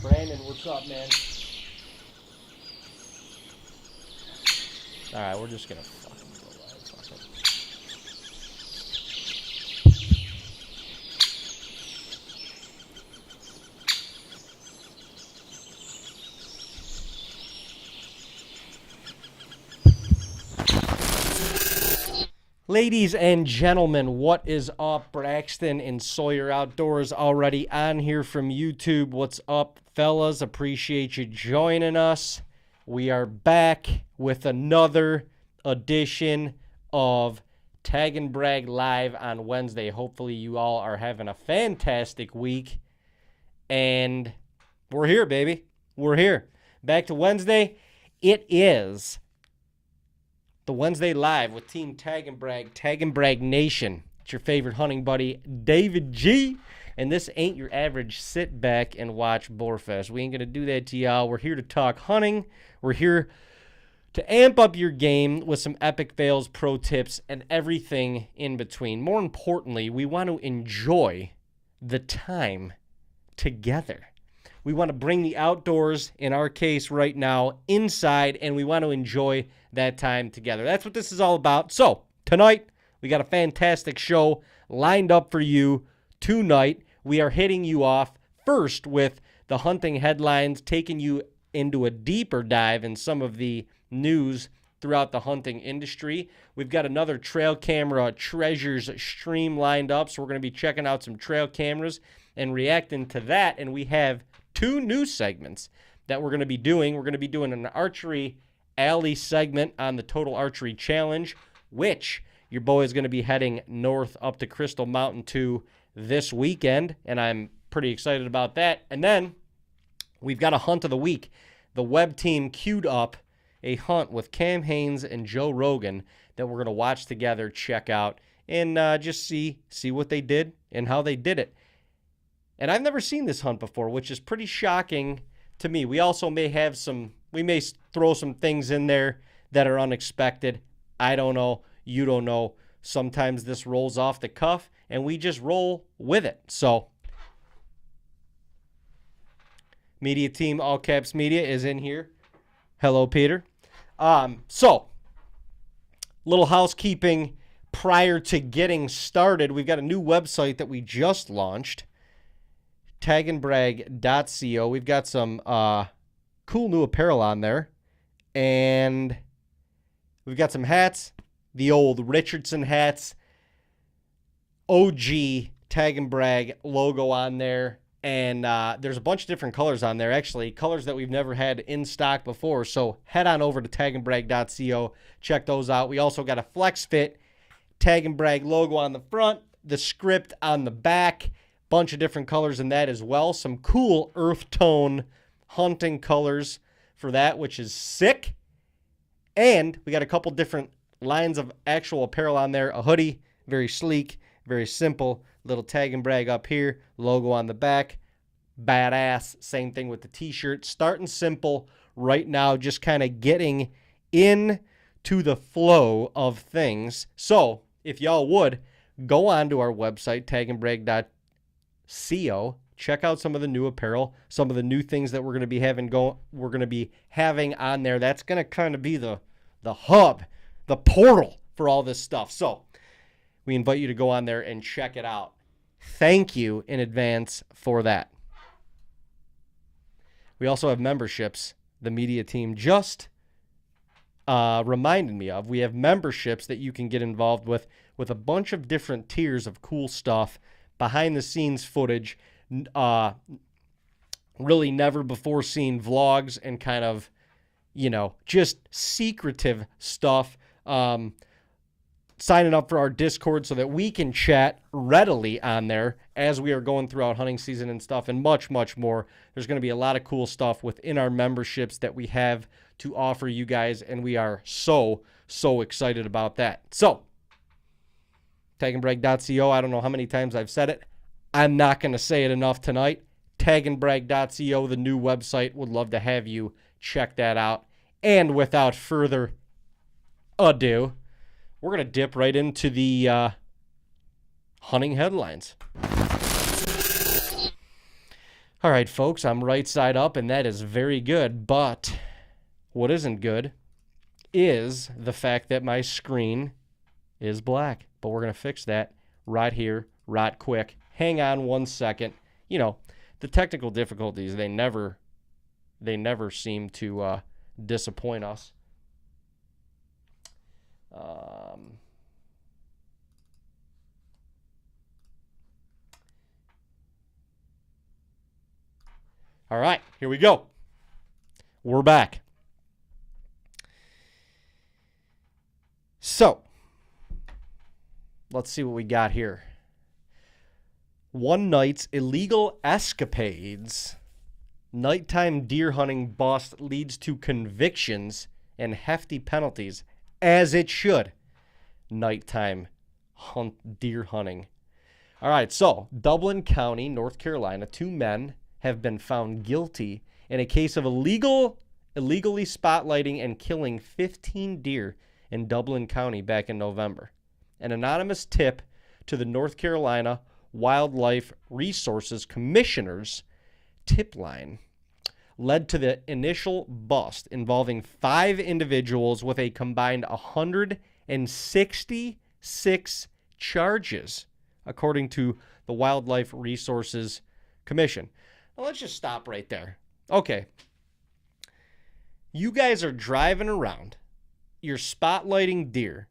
Brandon, what's up, man? Alright, we're just gonna fucking go live. Fuck it. Ladies and gentlemen, what is up? Braxton and Sawyer Outdoors already on here from YouTube. What's up, fellas? Appreciate you joining us. We are back with another edition of Tag and Brag Live on Wednesday. Hopefully you all are having a fantastic week. And we're here, baby. We're here. Back to Wednesday. It is the Wednesday Live with Team Tag and Brag Nation. It's your favorite hunting buddy, David G. And this ain't your average sit back and watch Boarfest. We ain't going to do that to y'all. We're here to talk hunting. We're here to amp up your game with some epic fails, pro tips, and everything in between. More importantly, we want to enjoy the time together. We want to bring the outdoors, in our case right now, inside, and we want to enjoy that time together. That's what this is all about. So, tonight, we got a fantastic show lined up for you tonight. We are hitting you off first with the hunting headlines, taking you into a deeper dive in some of the news throughout the hunting industry. We've got another trail camera treasures stream lined up, so we're going to be checking out some trail cameras and reacting to that, and we have two new segments that we're going to be doing. We're going to be doing an archery alley segment on the Total Archery Challenge, which your boy is going to be heading north up to Crystal Mountain to this weekend, and I'm pretty excited about that. And then we've got a hunt of the week. The web team queued up a hunt with Cam Haines and Joe Rogan that we're going to watch together, check out, and just see what they did and how they did it. And I've never seen this hunt before, which is pretty shocking to me. We also may throw some things in there that are unexpected. I don't know. You don't know. Sometimes this rolls off the cuff, and we just roll with it. So, media team, all caps media, is in here. Hello, Peter. So, little housekeeping prior to getting started. We've got a new website that we just launched. TAGNBRAG.co. We've got some cool new apparel on there. And we've got some hats. The old Richardson hats. OG Tag and Brag logo on there. And there's a bunch of different colors on there. Actually, colors that we've never had in stock before. So head on over to TAGNBRAG.co. Check those out. We also got a Flex Fit Tag and Brag logo on the front. The script on the back. Bunch of different colors in that as well. Some cool earth tone hunting colors for that, which is sick. And we got a couple different lines of actual apparel on there. A hoodie, very sleek, very simple. Little Tag and Brag up here, logo on the back. Badass. Same thing with the t-shirt. Starting simple right now, just kind of getting into the flow of things. So, if y'all would, go on to our website, TAGNBRAG.co. Check out some of the new apparel, some of the new things that we're going to be having on there. That's going to kind of be the hub, the portal for all this stuff. So we invite you to go on there and check it out. Thank you in advance for that. We also have memberships. The media team just reminded me of. We have memberships that you can get involved with a bunch of different tiers of cool stuff. Behind the scenes footage, really never before seen vlogs and kind of, just secretive stuff. Signing up for our Discord so that we can chat readily on there as we are going throughout hunting season and stuff, and much, much more. There's going to be a lot of cool stuff within our memberships that we have to offer you guys, and we are so excited about that. So, TAGNBRAG.co. I don't know how many times I've said it. I'm not going to say it enough tonight. TAGNBRAG.co, the new website. Would love to have you check that out. And without further ado, we're going to dip right into the hunting headlines. All right, folks, I'm right side up, and that is very good. But what isn't good is the fact that my screen is black. But we're going to fix that right here, right quick. Hang on 1 second. You know, the technical difficulties, they never seem to disappoint us. All right, here we go. We're back. So, let's see what we got here. One night's illegal escapades. Nighttime deer hunting bust leads to convictions and hefty penalties, as it should. Nighttime deer hunting. All right, so Dublin County, North Carolina, 2 men have been found guilty in a case of illegally spotlighting and killing 15 deer in Dublin County back in November. An anonymous tip to the North Carolina Wildlife Resources Commissioner's tip line led to the initial bust involving 5 individuals with a combined 166 charges, according to the Wildlife Resources Commission. Now, let's just stop right there. Okay. You guys are driving around. You're spotlighting deer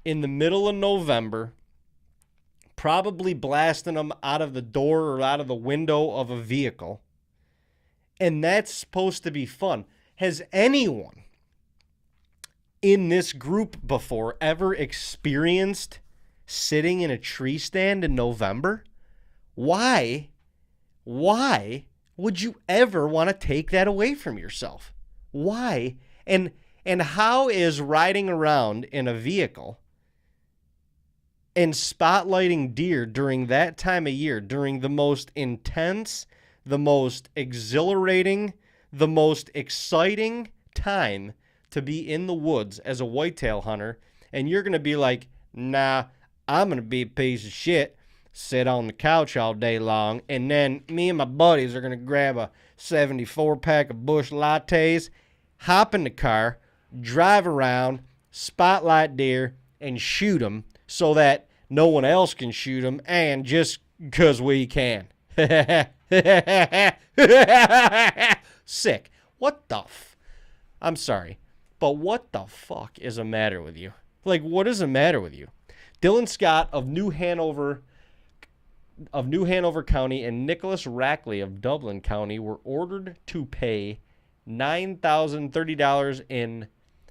in the middle of November, probably blasting them out of the door or out of the window of a vehicle. And that's supposed to be fun. Has anyone in this group before ever experienced sitting in a tree stand in November? Why would you ever want to take that away from yourself? Why? And how is riding around in a vehicle and spotlighting deer during that time of year, during the most intense, the most exhilarating, the most exciting time to be in the woods as a whitetail hunter, and you're going to be like, nah, I'm going to be a piece of shit, sit on the couch all day long, and then me and my buddies are going to grab a 74-pack of Busch Lattes, hop in the car, drive around, spotlight deer, and shoot them so that no one else can shoot them, and just because we can. Sick. What the I'm sorry, but what the fuck is the matter with you? Like, what is the matter with you? Dylan Scott of New Hanover County and Nicholas Rackley of Dublin County were ordered to pay $9,030 in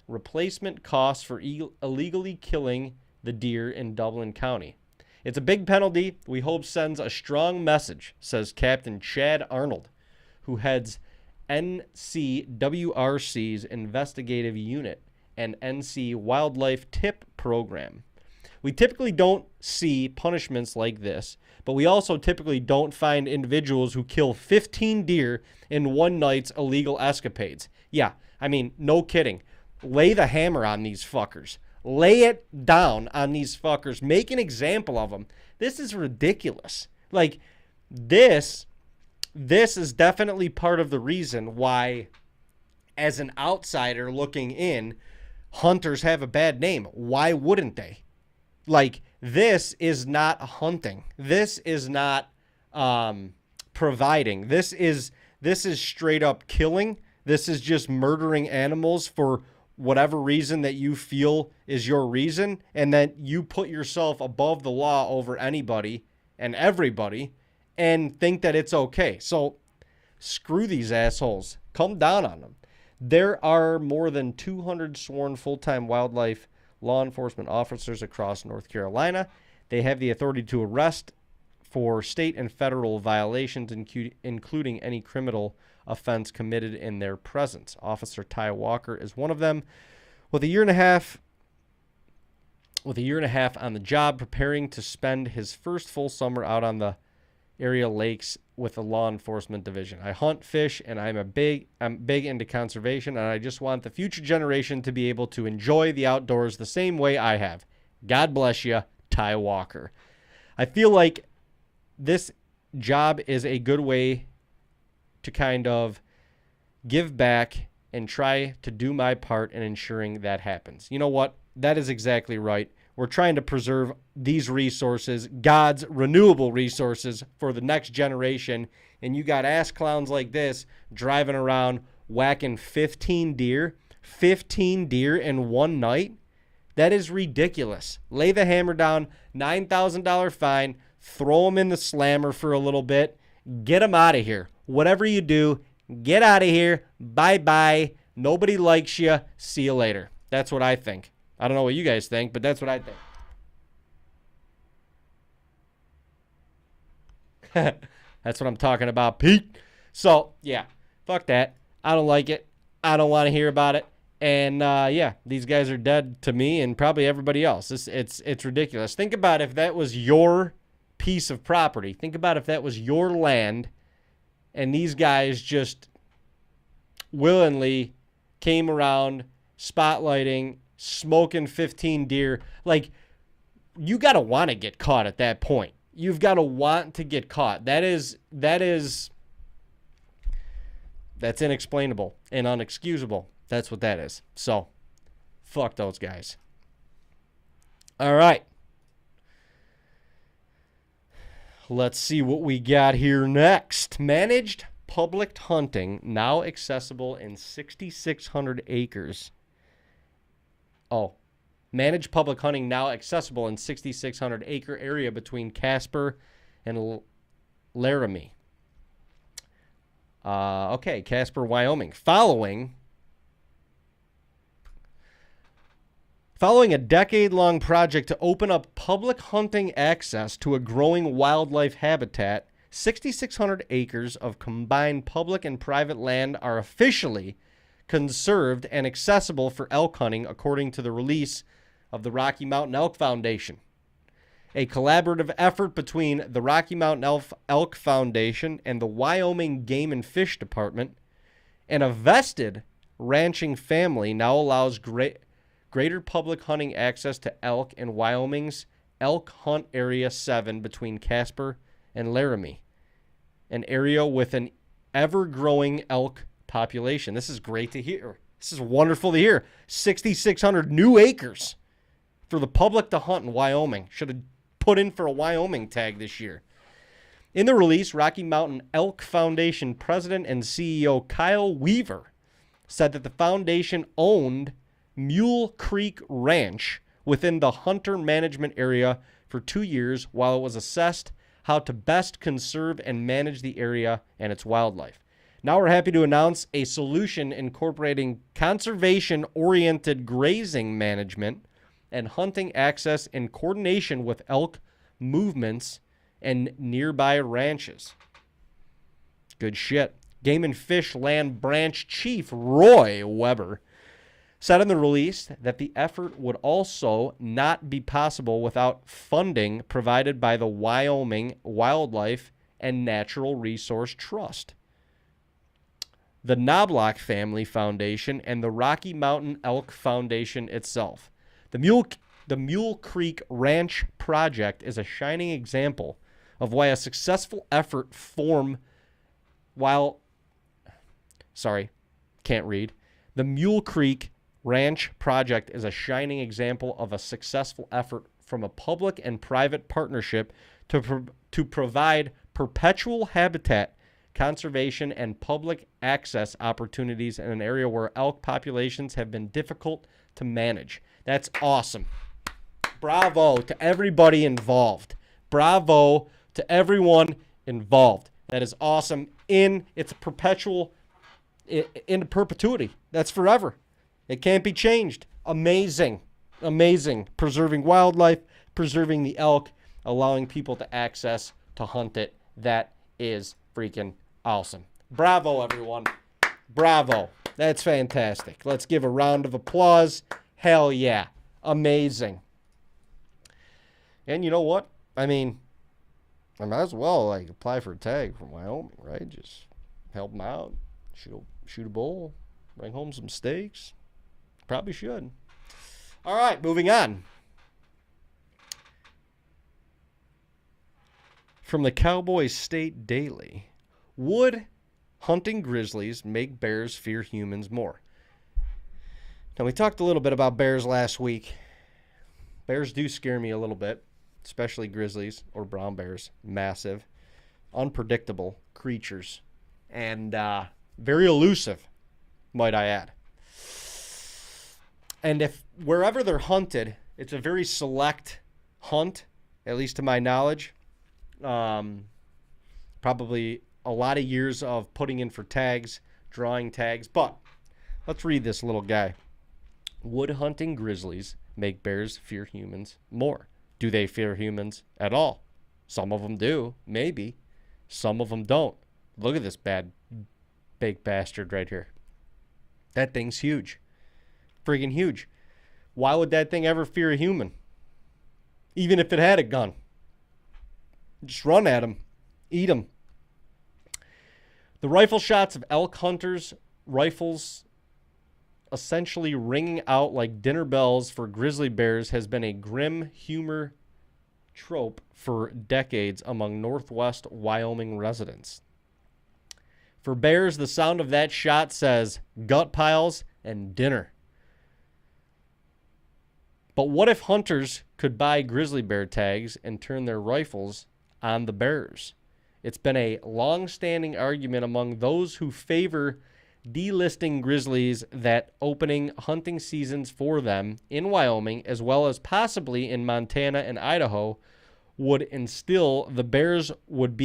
replacement costs for illegally killing the deer in Dublin County. It's a big penalty we hope sends a strong message, says Captain Chad Arnold, who heads NCWRC's investigative unit and NC Wildlife Tip Program. We typically don't see punishments like this, but we also typically don't find individuals who kill 15 deer in one night's illegal escapades. Yeah, I mean, no kidding. Lay the hammer on these fuckers. Lay it down on these fuckers. Make an example of them. This is ridiculous. Like, this is definitely part of the reason why, as an outsider looking in, hunters have a bad name. Why wouldn't they? Like, this is not hunting. This is not providing. This is straight up killing. This is just murdering animals for whatever reason that you feel is your reason, and then you put yourself above the law over anybody and everybody and think that it's okay. So screw these assholes. Come down on them. There are more than 200 sworn full-time wildlife law enforcement officers across North Carolina. They have the authority to arrest for state and federal violations, including any criminal offense committed in their presence. Officer Ty Walker is one of them. With a year and a half on the job, preparing to spend his first full summer out on the area lakes with the law enforcement division. I hunt, fish, and I'm big into conservation, and I just want the future generation to be able to enjoy the outdoors the same way I have. God bless you, Ty Walker. I feel like this job is a good way to kind of give back and try to do my part in ensuring that happens. You know what? That is exactly right. We're trying to preserve these resources, God's renewable resources, for the next generation. And you got ass clowns like this driving around whacking 15 deer in one night. That is ridiculous. Lay the hammer down, $9,000 fine, throw them in the slammer for a little bit, get them out of here. Whatever you do, get out of here. Bye-bye. Nobody likes you. See you later. That's what I think. I don't know what you guys think, but that's what I think. That's what I'm talking about, Pete. So, yeah, fuck that. I don't like it. I don't want to hear about it. And, yeah, these guys are dead to me and probably everybody else. It's ridiculous. Think about if that was your piece of property. Think about if that was your land and these guys just willingly came around spotlighting, smoking 15 deer. Like, you got to want to get caught at that point. You've got to want to get caught. That's inexplainable and unexcusable. That's what that is. So, fuck those guys. All right. Let's see what we got here next. Managed public hunting now accessible in 6,600 acres. Oh, managed public hunting now accessible in 6,600 acre area between Casper and Laramie. Okay, Casper, Wyoming. Following a decade-long project to open up public hunting access to a growing wildlife habitat, 6,600 acres of combined public and private land are officially conserved and accessible for elk hunting, according to the release of the Rocky Mountain Elk Foundation. A collaborative effort between the Rocky Mountain Elk Foundation and the Wyoming Game and Fish Department and a vested ranching family now allows greater public hunting access to elk in Wyoming's Elk Hunt Area 7 between Casper and Laramie, an area with an ever-growing elk population. This is great to hear. This is wonderful to hear. 6,600 new acres for the public to hunt in Wyoming. Should have put in for a Wyoming tag this year. In the release, Rocky Mountain Elk Foundation President and CEO Kyle Weaver said that the foundation owned Mule Creek Ranch within the Hunter Management Area for 2 years while it was assessed how to best conserve and manage the area and its wildlife. Now we're happy to announce a solution incorporating conservation-oriented grazing management and hunting access in coordination with elk movements and nearby ranches. Good shit. Game and Fish Land Branch Chief Roy Weber said in the release that the effort would also not be possible without funding provided by the Wyoming Wildlife and Natural Resource Trust, the Knobloch Family Foundation, and the Rocky Mountain Elk Foundation itself. The Mule Creek Ranch project is a shining example of why a successful effort The Mule Creek Ranch project is a shining example of a successful effort from a public and private partnership to provide perpetual habitat conservation and public access opportunities in an area where elk populations have been difficult to manage. That's awesome. Bravo to everybody involved. Bravo to everyone involved. That is awesome. It's perpetual, into perpetuity. That's forever. It can't be changed. Amazing. Amazing. Preserving wildlife, preserving the elk, allowing people to access to hunt it. That is freaking awesome. Bravo, everyone. Bravo. That's fantastic. Let's give a round of applause. Hell yeah. Amazing. And you know what? I mean, I might as well apply for a tag from Wyoming, right? Just help them out. Shoot a bull. Bring home some steaks. Probably should. All right, moving on. From the Cowboy State Daily. Wood hunting grizzlies make bears fear humans more? Now, we talked a little bit about bears last week. Bears do scare me a little bit, especially grizzlies or brown bears. Massive, unpredictable creatures, and very elusive, might I add. And if wherever they're hunted, it's a very select hunt, at least to my knowledge. Probably a lot of years of putting in for tags, drawing tags. But let's read this little guy. Would hunting grizzlies make bears fear humans more? Do they fear humans at all? Some of them do, maybe. Some of them don't. Look at this big bastard right here. That thing's huge. Friggin' huge. Why would that thing ever fear a human? Even if it had a gun. Just run at him. Eat him. The rifle shots of elk hunters' rifles essentially ringing out like dinner bells for grizzly bears has been a grim humor trope for decades among Northwest Wyoming residents. For bears, the sound of that shot says gut piles and dinner. But what if hunters could buy grizzly bear tags and turn their rifles on the bears? It's been a long-standing argument among those who favor delisting grizzlies that opening hunting seasons for them in Wyoming, as well as possibly in Montana and Idaho, would instill the bears with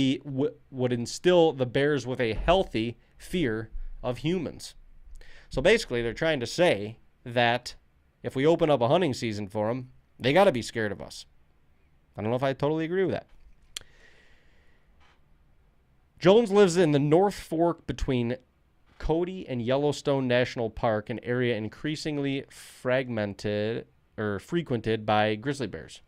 a healthy fear of humans. So basically, they're trying to say that if we open up a hunting season for them, they got to be scared of us. I don't know if I totally agree with that. Jones lives in the North Fork between Cody and Yellowstone National Park, an area increasingly frequented by grizzly bears.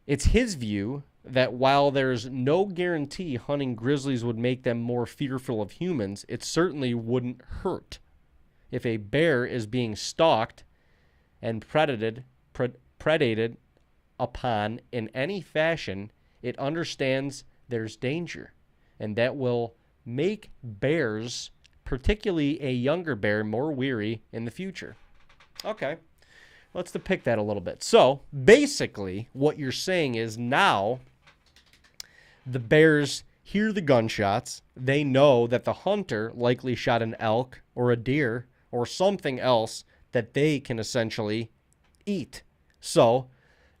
It's his view that while there's no guarantee hunting grizzlies would make them more fearful of humans, it certainly wouldn't hurt. If a bear is being stalked and predated upon in any fashion, it understands there's danger, and that will make bears, particularly a younger bear, more weary in the future. Okay, let's depict that a little bit. So basically what you're saying is now the bears hear the gunshots. They know that the hunter likely shot an elk or a deer or something else that they can essentially eat. So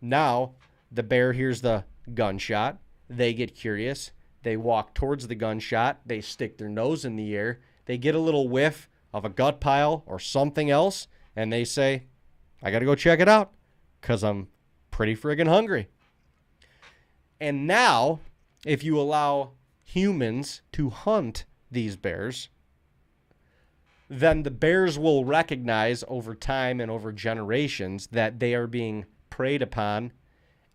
now the bear hears the gunshot. They get curious. They walk towards the gunshot. They stick their nose in the air. They get a little whiff of a gut pile or something else, and they say, I got to go check it out because I'm pretty friggin' hungry. And now, if you allow humans to hunt these bears, then the bears will recognize over time and over generations that they are being preyed upon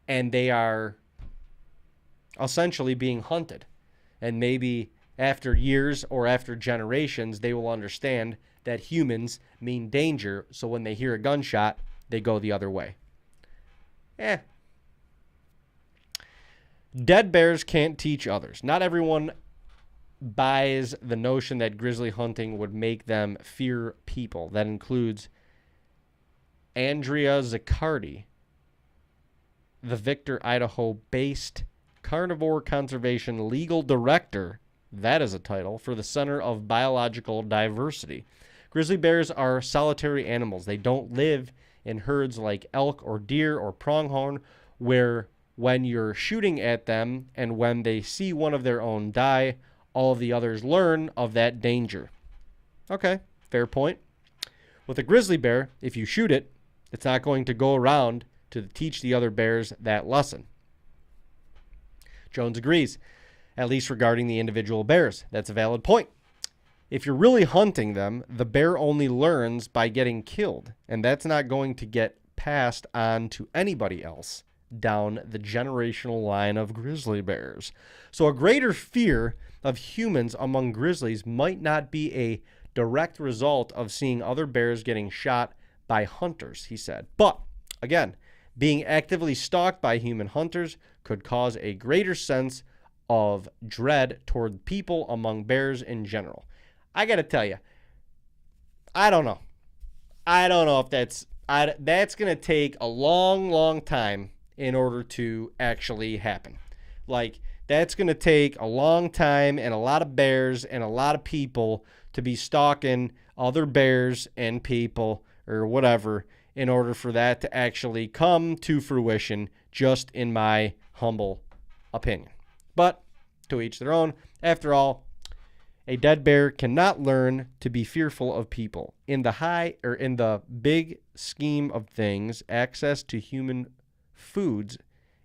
and they are essentially being hunted. And maybe after years or after generations, they will understand that humans mean danger. So when they hear a gunshot, they go the other way. Dead bears can't teach others. Not everyone buys the notion that grizzly hunting would make them fear people. That includes Andrea Zaccardi, the Victor, Idaho-based Carnivore Conservation Legal Director, that is a title, for the Center of Biological Diversity. Grizzly bears are solitary animals. They don't live in herds like elk or deer or pronghorn, where when you're shooting at them and when they see one of their own die, all of the others learn of that danger. Okay, fair point. With a grizzly bear, if you shoot it, it's not going to go around to teach the other bears that lesson. Jones agrees, at least regarding the individual bears. That's a valid point. If you're really hunting them, the bear only learns by getting killed, and that's not going to get passed on to anybody else down the generational line of grizzly bears. So a greater fear of humans among grizzlies might not be a direct result of seeing other bears getting shot by hunters, he said. But, again, being actively stalked by human hunters could cause a greater sense of dread toward people among bears in general. I got to tell you, I don't know. I don't know if that's going to take a long, long time in order to actually happen. Like, that's going to take a long time and a lot of bears and a lot of people to be stalking other bears and people or whatever in order for that to actually come to fruition, just in my humble opinion. But to each their own. After all, a dead bear cannot learn to be fearful of people. In the big scheme of things, access to human foods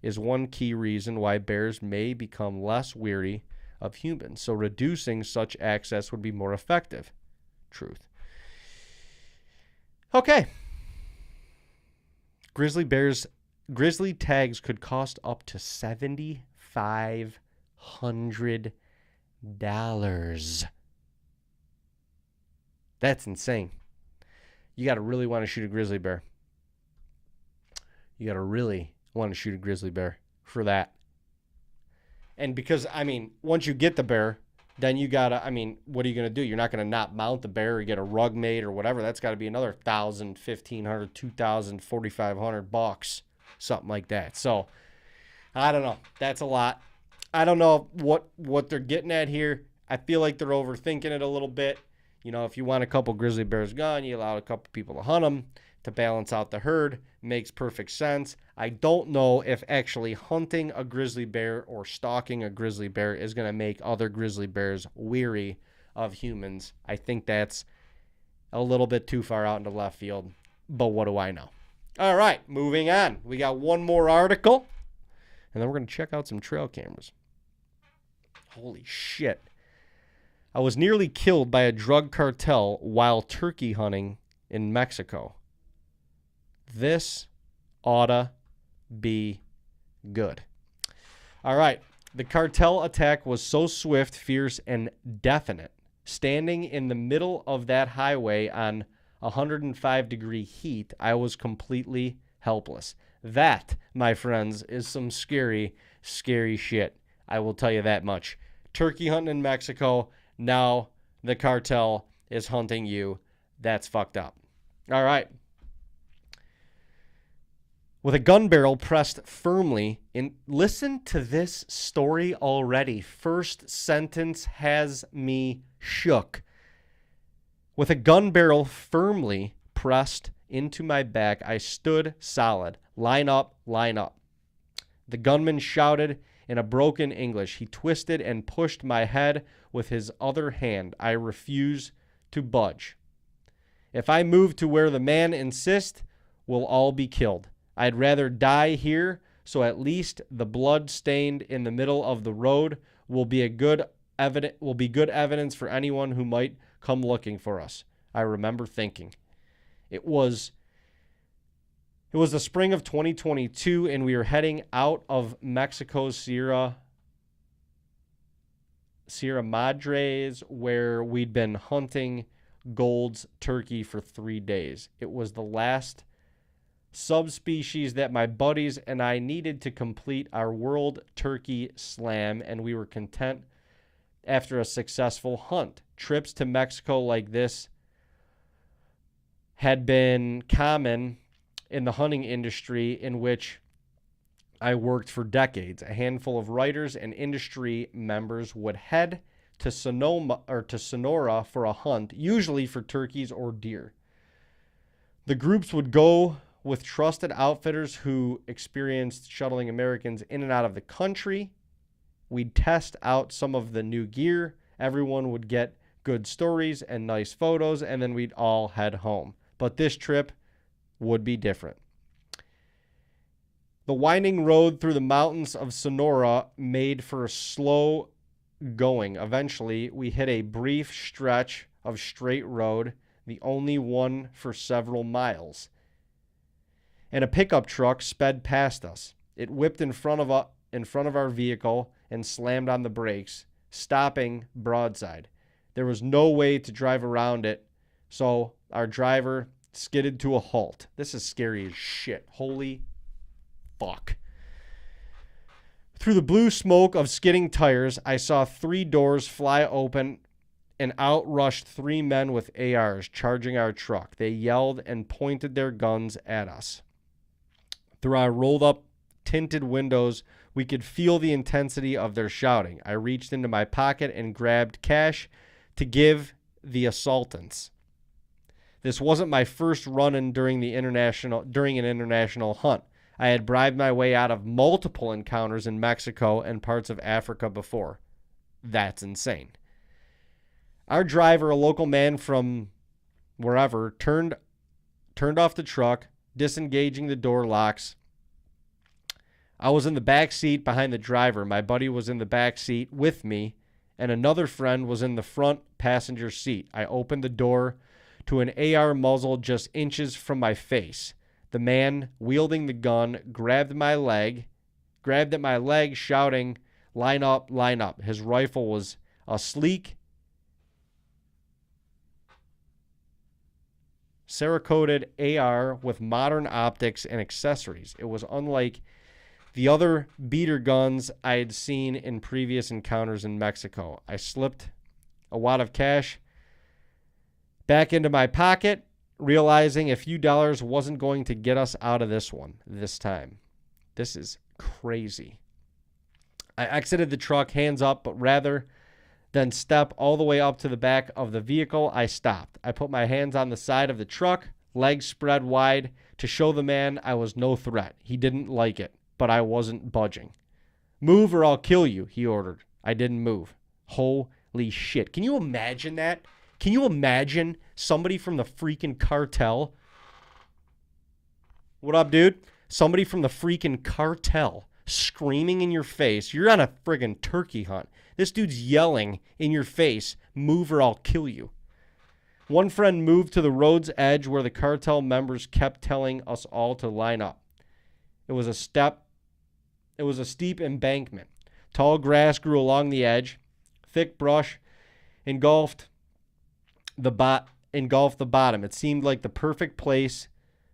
is one key reason why bears may become less weary of humans. So reducing such access would be more effective. Truth. Okay. Grizzly tags could cost up to $7,500. That's insane. You got to really want to shoot a grizzly bear. You got to really want to shoot a grizzly bear for that. And because, once you get the bear, then you got to, what are you going to do? You're not going to not mount the bear or get a rug made or whatever. That's got to be another $1,000, $1,500, $2,000, $4,500, something like that. So, I don't know. That's a lot. I don't know what they're getting at here. I feel like they're overthinking it a little bit. If you want a couple grizzly bears gone, you allow a couple people to hunt them to balance out the herd. Makes perfect sense. I don't know if actually hunting a grizzly bear or stalking a grizzly bear is going to make other grizzly bears weary of humans. I think that's a little bit too far out into left field, but what do I know? All right, moving on. We got one more article, and then we're going to check out some trail cameras. Holy shit. I was nearly killed by a drug cartel while turkey hunting in Mexico. This oughta be good. All right. The cartel attack was so swift, fierce, and definite. Standing in the middle of that highway on 105-degree heat, I was completely helpless. That, my friends, is some scary, scary shit. I will tell you that much. Turkey hunting in Mexico. Now the cartel is hunting you. That's fucked up. All right. With a gun barrel pressed firmly in. Listen to this story already. First sentence has me shook. With a gun barrel firmly pressed into my back, I stood solid. Line up, line up. The gunman shouted in a broken English. He twisted and pushed my head with his other hand. I refused to budge. If I move to where the man insists, we'll all be killed. I'd rather die here, so at least the blood stained in the middle of the road will be good evidence for anyone who might come looking for us. I remember thinking. It was the spring of 2022, and we were heading out of Mexico's Sierra Madres, where we'd been hunting Gold's turkey for 3 days. It was the last subspecies that my buddies and I needed to complete our World Turkey Slam, and we were content after a successful hunt. Trips to Mexico like this had been common in the hunting industry in which I worked for decades. A handful of writers and industry members would head to Sonora for a hunt, usually for turkeys or deer. The groups would go with trusted outfitters who experienced shuttling Americans in and out of the country. We'd test out some of the new gear. Everyone would get good stories and nice photos, and then we'd all head home. But this trip would be different. The winding road through the mountains of Sonora made for slow going. Eventually, we hit a brief stretch of straight road, the only one for several miles. And a pickup truck sped past us. It whipped in front of our vehicle and slammed on the brakes, stopping broadside. There was no way to drive around it, so our driver skidded to a halt. This is scary as shit. Holy fuck. Through the blue smoke of skidding tires, I saw 3 doors fly open and out rushed 3 men with ARs charging our truck. They yelled and pointed their guns at us. Through our rolled-up tinted windows, we could feel the intensity of their shouting. I reached into my pocket and grabbed cash to give the assaultants. This wasn't my first run-in during an international hunt. I had bribed my way out of multiple encounters in Mexico and parts of Africa before. That's insane. Our driver, a local man from wherever, turned off the truck, disengaging the door locks. I was in the back seat behind the driver. My buddy was in the back seat with me, and another friend was in the front passenger seat. I opened the door to an AR muzzle just inches from my face. The man wielding the gun grabbed at my leg, shouting, "Line up, line up." His rifle was a sleek, Cerakoted AR with modern optics and accessories. It was unlike the other beater guns I had seen in previous encounters in Mexico. I slipped a wad of cash back into my pocket, realizing a few dollars wasn't going to get us out of this time. This is crazy. I exited the truck hands up, but rather than step all the way up to the back of the vehicle, I stopped. I put my hands on the side of the truck, legs spread wide, to show the man I was no threat. He didn't like it, but I wasn't budging. "Move or I'll kill you," he ordered. I didn't move. Holy shit. Can you imagine that? Can you imagine somebody from the freaking cartel? What up, dude? Somebody from the freaking cartel screaming in your face. You're on a friggin' turkey hunt. This dude's yelling in your face, "Move or I'll kill you." One friend moved to the road's edge where the cartel members kept telling us all to line up. It was a steep embankment. Tall grass grew along the edge. Thick brush engulfed the bottom. It seemed like the perfect place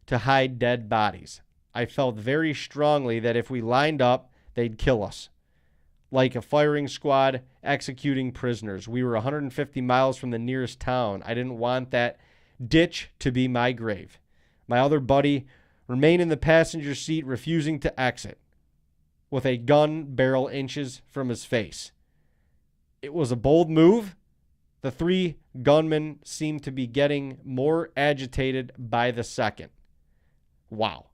to hide dead bodies. I felt very strongly that if we lined up, they'd kill us. Like a firing squad executing prisoners. We were 150 miles from the nearest town. I didn't want that ditch to be my grave. My other buddy remained in the passenger seat, refusing to exit, with a gun barrel inches from his face. It was a bold move. The 3 gunmen seemed to be getting more agitated by the second. Wow.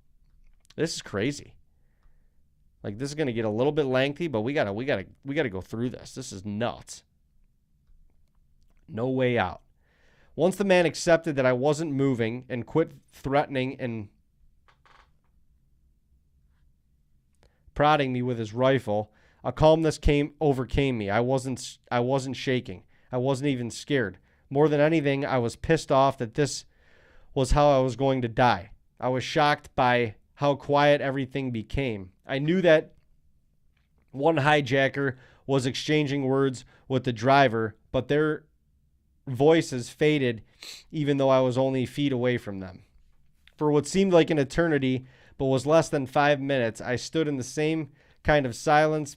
This is crazy. Like, this is going to get a little bit lengthy, but we gotta go through this. This is nuts. No way out. Once the man accepted that I wasn't moving and quit threatening and prodding me with his rifle, a calmness overcame me. I wasn't shaking. I wasn't even scared. More than anything, I was pissed off that this was how I was going to die. I was shocked by how quiet everything became. I knew that one hijacker was exchanging words with the driver, but their voices faded even though I was only feet away from them. For what seemed like an eternity, but was less than 5 minutes, I stood in the same kind of silent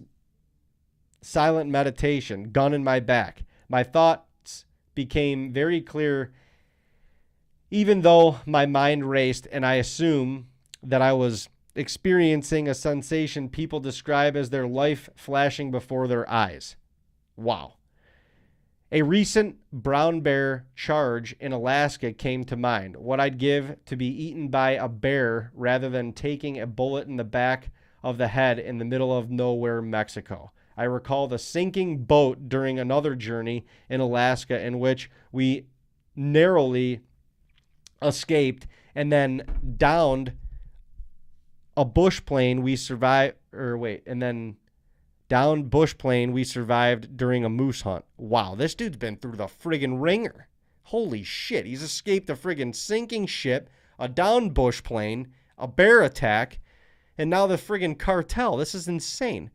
meditation, gun in my back. My thoughts became very clear, even though my mind raced, and I assume that I was experiencing a sensation people describe as their life flashing before their eyes. Wow. A recent brown bear charge in Alaska came to mind. What I'd give to be eaten by a bear rather than taking a bullet in the back of the head in the middle of nowhere, Mexico. I recall the sinking boat during another journey in Alaska in which we narrowly escaped and then downed a bush plane we survived, down bush plane we survived during a moose hunt. Wow, this dude's been through the friggin' ringer. Holy shit, he's escaped a friggin' sinking ship, a down bush plane, a bear attack, and now the friggin' cartel. This is insane.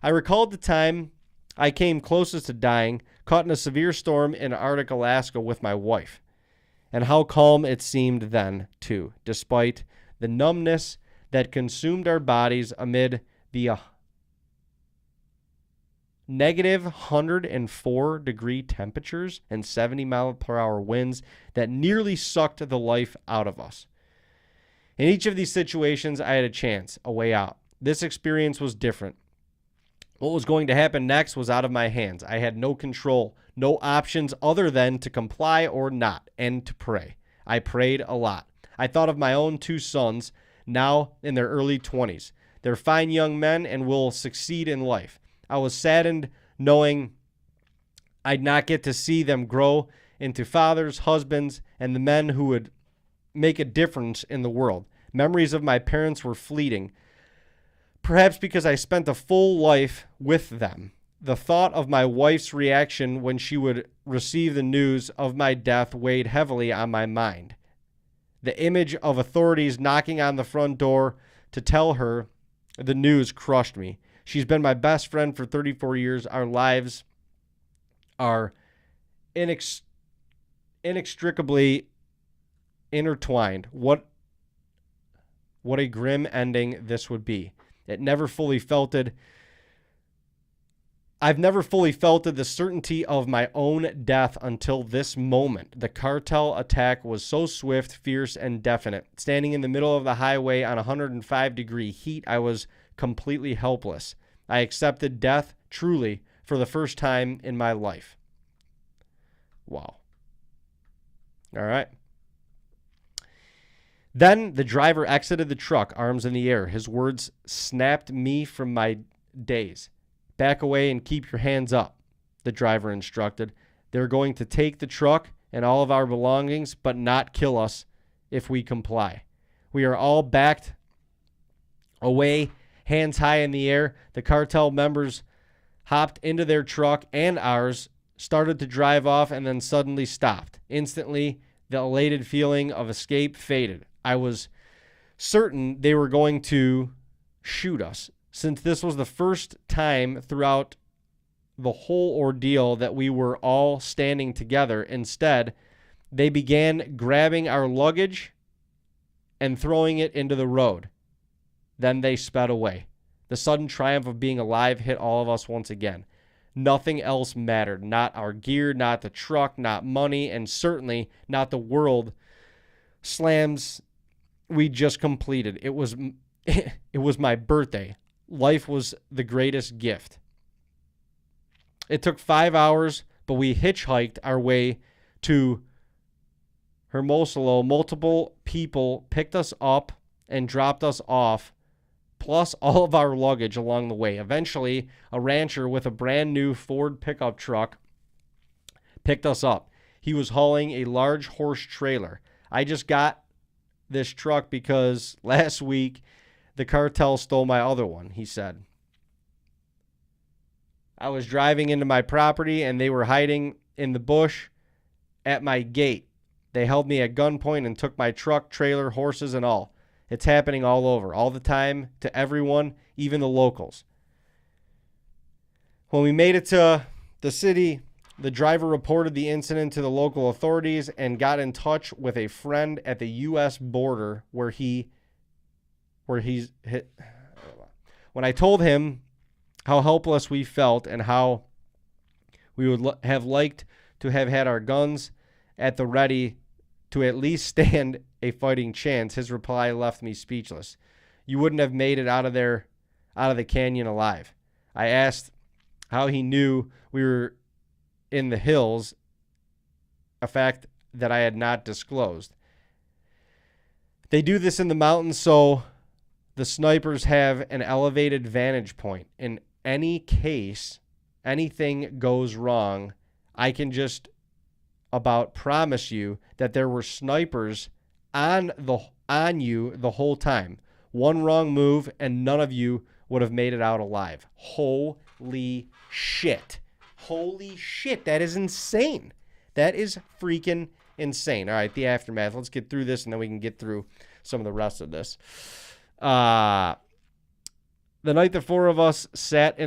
I recalled the time I came closest to dying, caught in a severe storm in Arctic Alaska with my wife, and how calm it seemed then, too, despite the numbness that consumed our bodies amid the negative 104-degree temperatures and 70-mile-per-hour winds that nearly sucked the life out of us. In each of these situations, I had a chance, a way out. This experience was different. What was going to happen next was out of my hands. I had no control, no options other than to comply or not, and to pray. I prayed a lot. I thought of my own 2 sons, now in their early 20s. They're fine young men and will succeed in life. I was saddened knowing I'd not get to see them grow into fathers, husbands, and the men who would make a difference in the world. Memories of my parents were fleeting, perhaps because I spent a full life with them. The thought of my wife's reaction when she would receive the news of my death weighed heavily on my mind. The image of authorities knocking on the front door to tell her the news crushed me. She's been my best friend for 34 years. Our lives are inextricably intertwined. What a grim ending this would be. I've never fully felt the certainty of my own death until this moment. The cartel attack was so swift, fierce, and definite. Standing in the middle of the highway on 105-degree heat, I was completely helpless. I accepted death truly for the first time in my life. Wow. All right. Then the driver exited the truck, arms in the air. His words snapped me from my daze. Back away and keep your hands up, the driver instructed. They're going to take the truck and all of our belongings, but not kill us if we comply. We are all backed away, hands high in the air. The cartel members hopped into their truck and ours, started to drive off, and then suddenly stopped. Instantly, the elated feeling of escape faded. I was certain they were going to shoot us, since this was the first time throughout the whole ordeal that we were all standing together. Instead, they began grabbing our luggage and throwing it into the road. Then they sped away. The sudden triumph of being alive hit all of us once again. Nothing else mattered. Not our gear, not the truck, not money, and certainly not the world slams we just completed. It was my birthday. Life was the greatest gift. It took 5 hours, but we hitchhiked our way to Hermosillo. Multiple people picked us up and dropped us off, plus all of our luggage along the way. Eventually, a rancher with a brand new Ford pickup truck picked us up. He was hauling a large horse trailer. I just got this truck because last week the cartel stole my other one, he said. I was driving into my property and they were hiding in the bush at my gate. They held me at gunpoint and took my truck, trailer, horses, and all. It's happening all over, all the time, to everyone, even the locals. When we made it to the city, the driver reported the incident to the local authorities and got in touch with a friend at the U.S. border where he's hit. When I told him how helpless we felt and how we would have liked to have had our guns at the ready to at least stand a fighting chance, his reply left me speechless. You wouldn't have made it out of the canyon alive. I asked how he knew we were in the hills, a fact that I had not disclosed. They do this in the mountains so the snipers have an elevated vantage point. In any case, anything goes wrong, I can just about promise you that there were snipers on you the whole time. One wrong move and none of you would have made it out alive. Holy shit. Holy shit. That is insane. That is freaking insane. All right, the aftermath. Let's get through this and then we can get through some of the rest of this. The night the four of us sat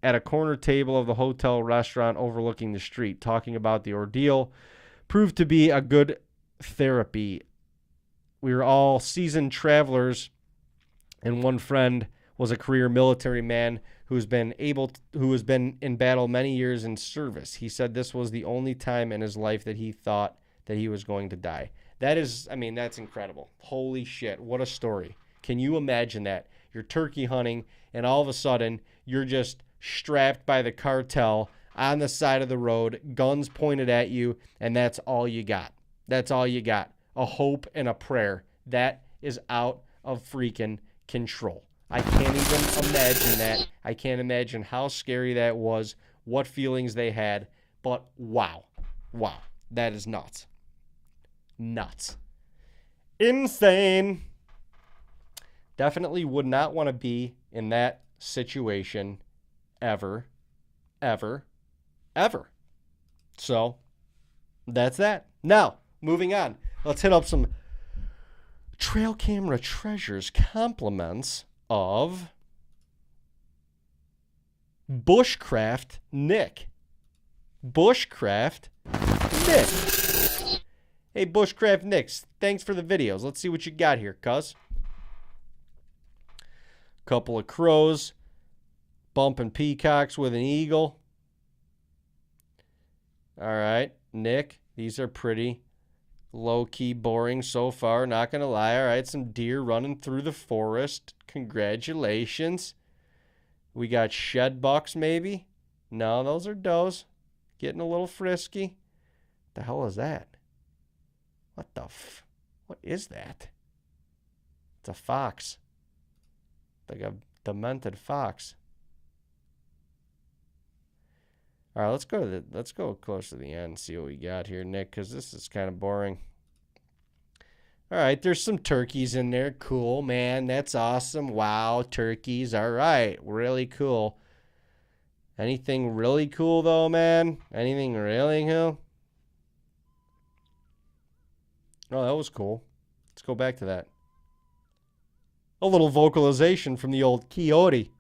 at a corner table of the hotel restaurant overlooking the street, talking about the ordeal. Proved to be a good therapy. We were all seasoned travelers, and one friend was a career military man who has been in battle many years in service. He said this was the only time in his life that he thought that he was going to die. That is, I mean, that's incredible. Holy shit, what a story. Can you imagine that? You're turkey hunting, and all of a sudden, you're just strapped by the cartel on the side of the road, guns pointed at you, and that's all you got. That's all you got. A hope and a prayer. That is out of freaking control. I can't even imagine that. I can't imagine how scary that was, what feelings they had, but wow. Wow. That is nuts. Nuts. Insane. Definitely would not want to be in that situation ever, ever, ever. So, that's that. Now, moving on. Let's hit up some trail camera treasures. Compliments of Bushcraft Nick. Bushcraft Nick. Hey, Bushcraft Nick, thanks for the videos. Let's see what you got here, cuz. Couple of crows bumping peacocks with an eagle. All right, Nick, these are pretty low-key boring so far, not gonna lie. All right, some deer running through the forest. Congratulations. We got shed bucks, maybe? No, those are does. Getting a little frisky. What the hell is that? What is that? It's a fox. Like a demented fox. All right, let's go close to the end and see what we got here, Nick, because this is kind of boring. All right, there's some turkeys in there. Cool, man. That's awesome. Wow, turkeys. All right, really cool. Anything really cool, though, man? Anything really cool? Oh, that was cool. Let's go back to that. A little vocalization from the old coyote.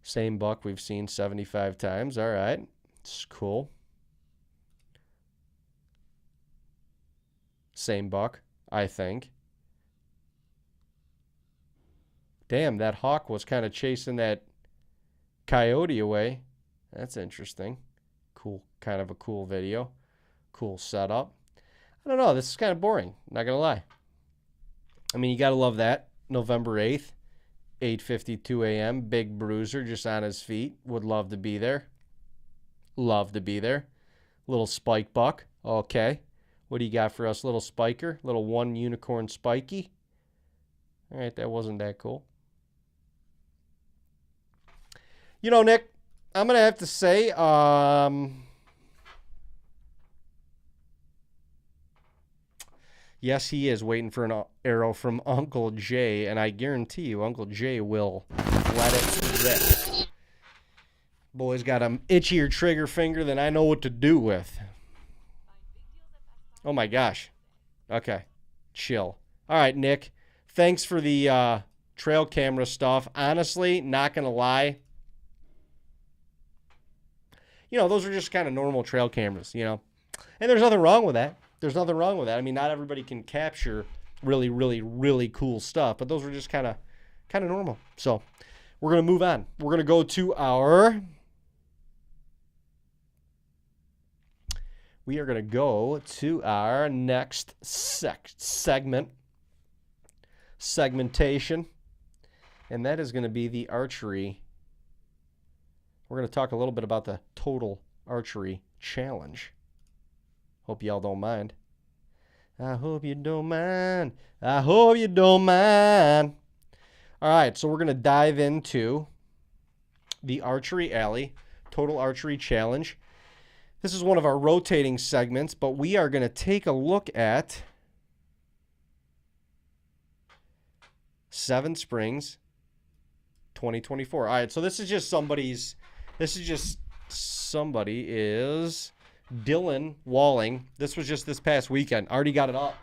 Same buck we've seen 75 times. All right. It's cool. Same buck, I think. Damn, that hawk was kind of chasing that coyote away. That's interesting. Cool. Kind of a cool video. Cool setup. I don't know. This is kind of boring. Not going to lie. I mean, you got to love that. November 8th, 8:52 a.m. Big Bruiser just on his feet. Would love to be there. Love to be there. Little spike buck. Okay. What do you got for us, little spiker? Little one unicorn spiky. All right, that wasn't that cool. You know, Nick, I'm going to have to say, yes, he is waiting for an arrow from Uncle Jay, and I guarantee you Uncle Jay will let it rip. Boy's got an itchier trigger finger than I know what to do with. Oh, my gosh. Okay. Chill. All right, Nick. Thanks for the trail camera stuff. Honestly, not going to lie. You know, those are just kind of normal trail cameras, you know. And there's nothing wrong with that. There's nothing wrong with that. I mean, not everybody can capture really, really, really cool stuff, but those were just kind of normal. So we're going to move on. We're going to go to our... We are going to go to our next segmentation, and that is going to be the archery. We're going to talk a little bit about the total archery challenge. Hope y'all don't mind. I hope you don't mind. I hope you don't mind. All right, so we're going to dive into the Archery Alley Total Archery Challenge. This is one of our rotating segments, but we are going to take a look at 7 Springs 2024. All right, so this is just somebody is Dylan Walling. This was just this past weekend. Already got it up.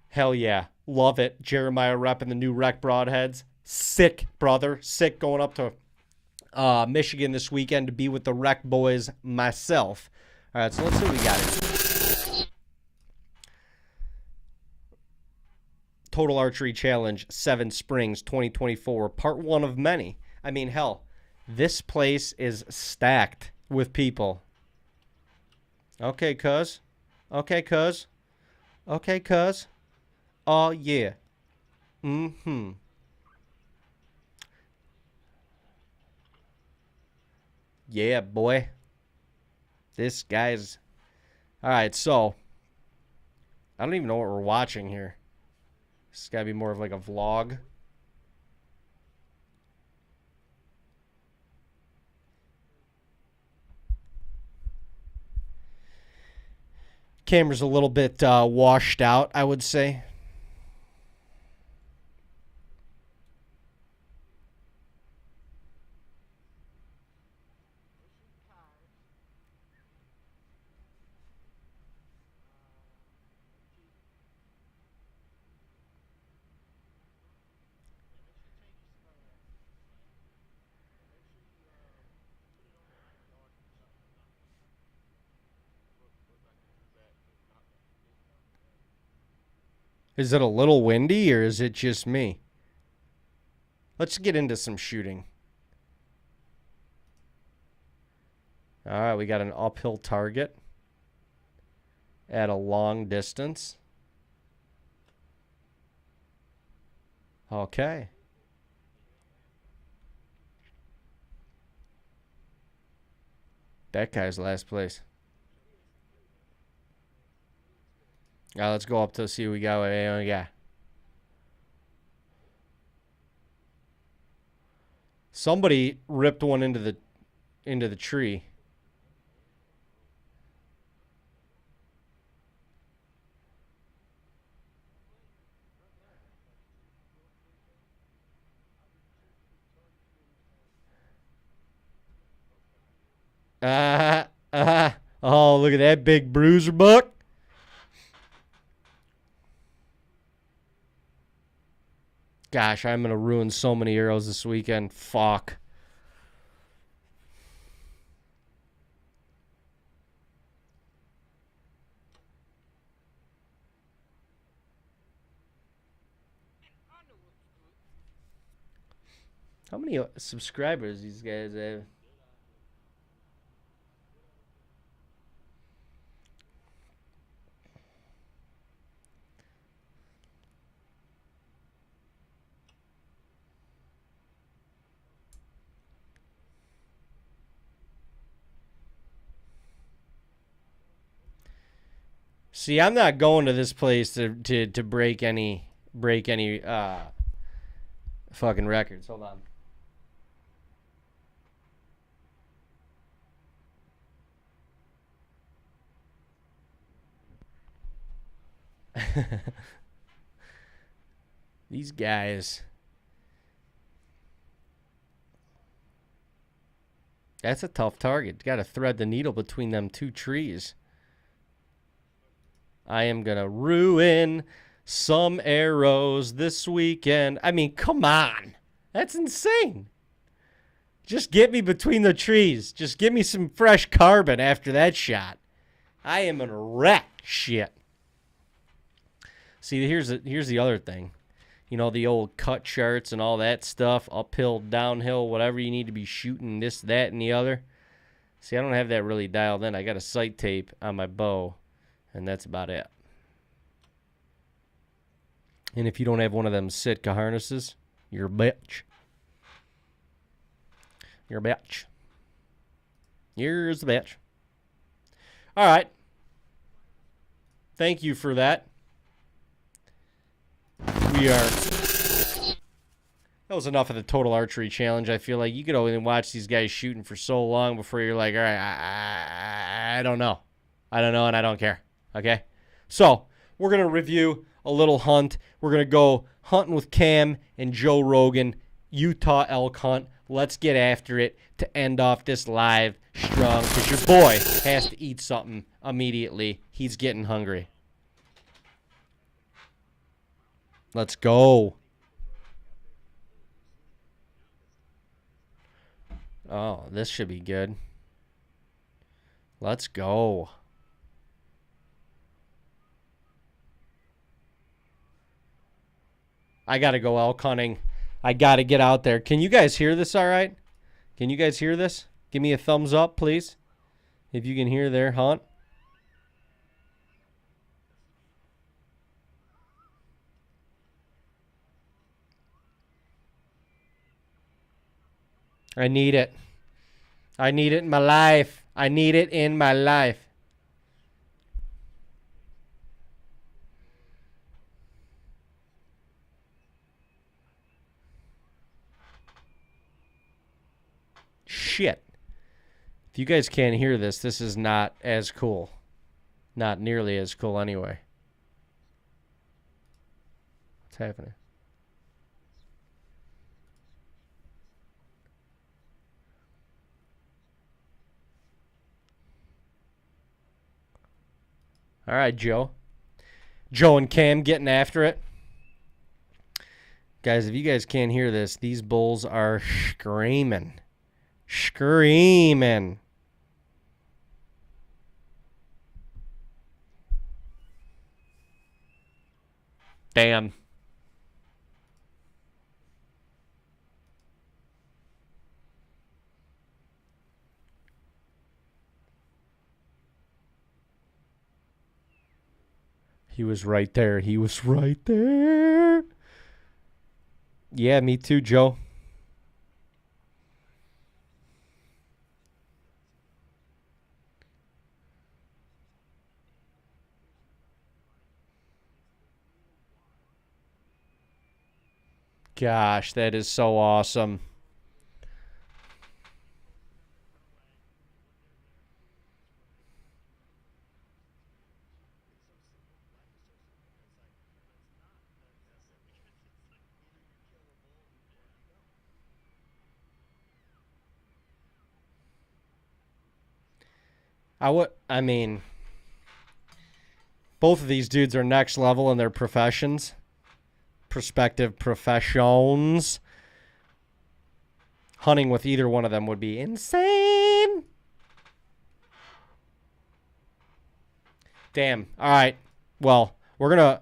Hell yeah. Love it. Jeremiah repping the new Rec Broadheads. Sick, brother. Sick going up to Michigan this weekend to be with the Rec Boys myself. All right, so let's see what we got here. Total Archery Challenge 7 Springs 2024, part 1 of many. I mean, hell, this place is stacked with people. Okay, cuz. Okay, cuz. Okay, cuz. Oh, yeah. Mm-hmm. Yeah, boy. This guy's... All right, so... I don't even know what we're watching here. This has got to be more of like a vlog. Camera's a little bit washed out, I would say. Is it a little windy or is it just me? Let's get into some shooting. All right, we got an uphill target at a long distance. Okay. That guy's last place. Let's go up to see what we got. Yeah. Somebody ripped one into the tree. Oh, look at that big bruiser buck. Gosh, I'm going to ruin so many arrows this weekend. Fuck. How many subscribers these guys have? See, I'm not going to this place to break any fucking records. Hold on. These guys. That's a tough target. Got to thread the needle between them two trees. I am going to ruin some arrows this weekend. I mean, come on. That's insane. Just get me between the trees. Just give me some fresh carbon after that shot. I am in a wreck. Shit. See, here's the other thing. You know, the old cut charts and all that stuff, uphill, downhill, whatever you need to be shooting, this, that, and the other. See, I don't have that really dialed in. I got a sight tape on my bow, and that's about it. And if you don't have one of them Sitka harnesses, you're a bitch. You're a bitch. You're the bitch. All right. Thank you for that. That was enough of the Total Archery Challenge. I feel like you could only watch these guys shooting for so long before you're like, all right, I don't know. I don't know, and I don't care. Okay? So, we're going to review a little hunt. We're going to go hunting with Cam and Joe Rogan, Utah elk hunt. Let's get after it to end off this live strong, because your boy has to eat something immediately. He's getting hungry. Let's go. Oh, this should be good. Let's go. I got to go elk hunting. I got to get out there. Can you guys hear this all right? Can you guys hear this? Give me a thumbs up, please. If you can hear their hunt. I need it. I need it in my life. I need it in my life. Shit. If you guys can't hear this, this is not as cool. Not nearly as cool anyway. What's happening? All right, Joe. Joe and Cam getting after it. Guys, if you guys can't hear this, these bulls are screaming. Screaming. Damn. He was right there. He was right there. Yeah, me too, Joe. Gosh, that is so awesome. I mean, both of these dudes are next level in their professions. Prospective professions. Hunting with either one of them would be insane. Damn. All right. Well, we're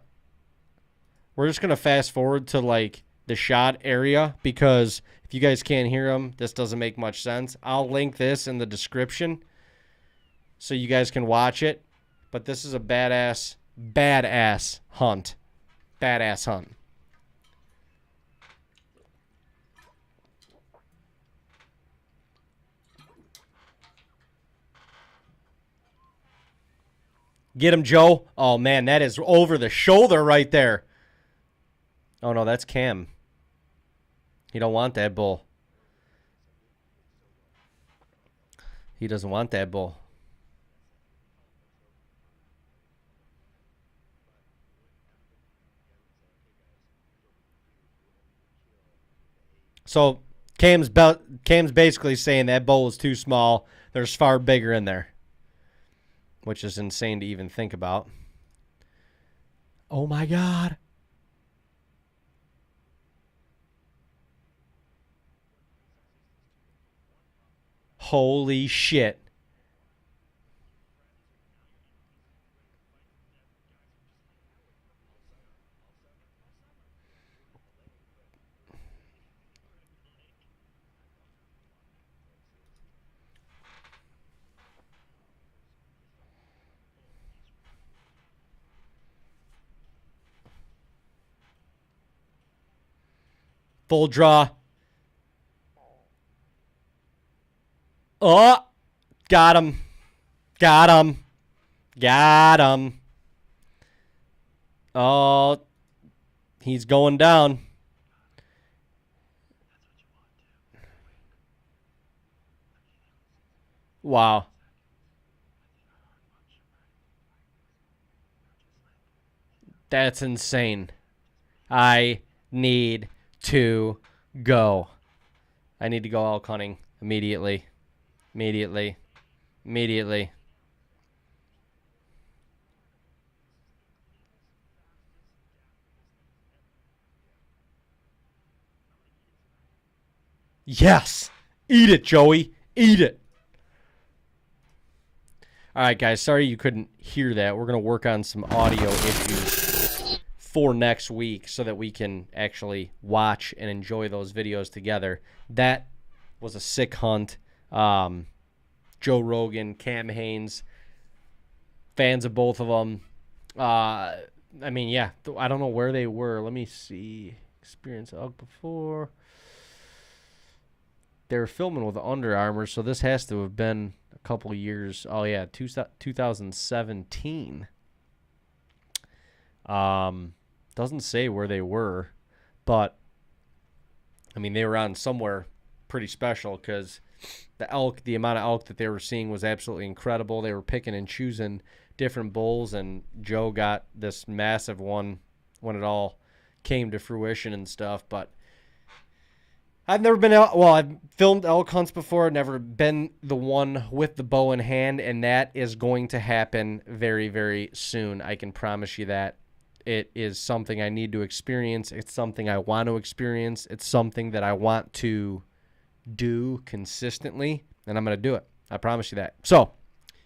just gonna fast forward to like the shot area because if you guys can't hear them, this doesn't make much sense. I'll link this in the description so you guys can watch it. But this is a badass hunt. Badass hunt. Get him, Joe. Oh, man, that is over the shoulder right there. Oh, no, that's Cam. He don't want that bull. He doesn't want that bull. So Cam's basically saying that bull is too small. There's far bigger in there. Which is insane to even think about. Oh, my God. Holy shit. Full draw. Oh, got him. Got him. Got him. Oh, he's going down. Wow. That's insane. I need to go. I need to go elk hunting immediately. Immediately. Immediately. Yes. Eat it, Joey. Eat it. All right, guys. Sorry you couldn't hear that. We're going to work on some audio issues for next week so that we can actually watch and enjoy those videos together. That was a sick hunt. Joe Rogan, Cam Haines, fans of both of them. I mean, yeah, I don't know where they were. Let me see. Experience elk before. They were filming with Under Armour, so this has to have been a couple of years. Oh, yeah, 2017. Doesn't say where they were, but, I mean, they were on somewhere pretty special because the amount of elk that they were seeing was absolutely incredible. They were picking and choosing different bulls, and Joe got this massive one when it all came to fruition and stuff. But I've never been out. Well, I've filmed elk hunts before. I've never been the one with the bow in hand, and that is going to happen very, very soon. I can promise you that. It is something I need to experience. It's something I want to experience. It's something that I want to do consistently, and I'm going to do it. I promise you that. So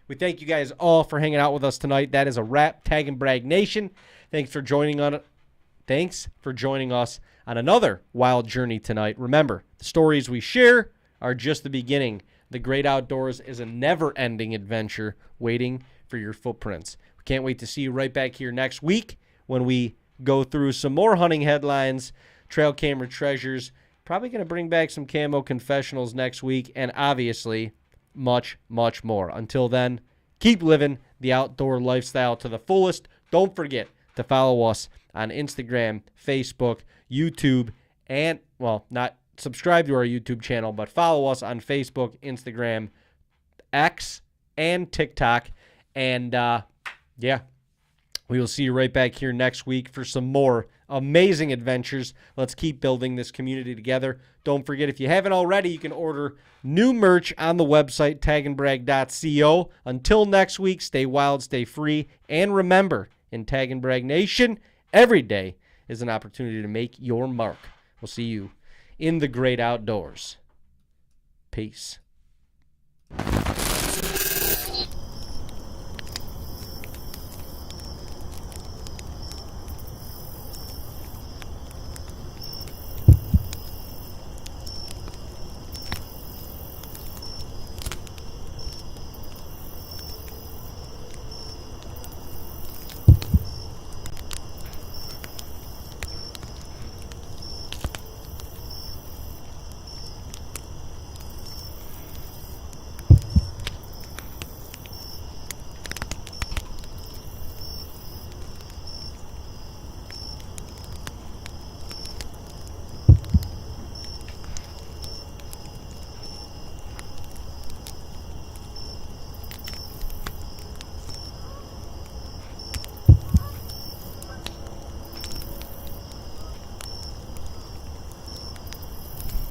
we thank you guys all for hanging out with us tonight. That is a wrap. Tag and Brag Nation. Thanks for joining us on another wild journey tonight. Remember, the stories we share are just the beginning. The great outdoors is a never-ending adventure waiting for your footprints. We can't wait to see you right back here next week when we go through some more hunting headlines, trail camera treasures. Probably going to bring back some camo confessionals next week, and obviously much, much more. Until then, keep living the outdoor lifestyle to the fullest. Don't forget to follow us on Instagram, Facebook, YouTube, and, well, not subscribe to our YouTube channel, but follow us on Facebook, Instagram, X, and TikTok. And, yeah, we will see you right back here next week for some more amazing adventures. Let's keep building this community together. Don't forget, if you haven't already, you can order new merch on the website, tagnbrag.co. Until next week, stay wild, stay free, and remember, in Tag and Brag Nation, every day is an opportunity to make your mark. We'll see you in the great outdoors. Peace.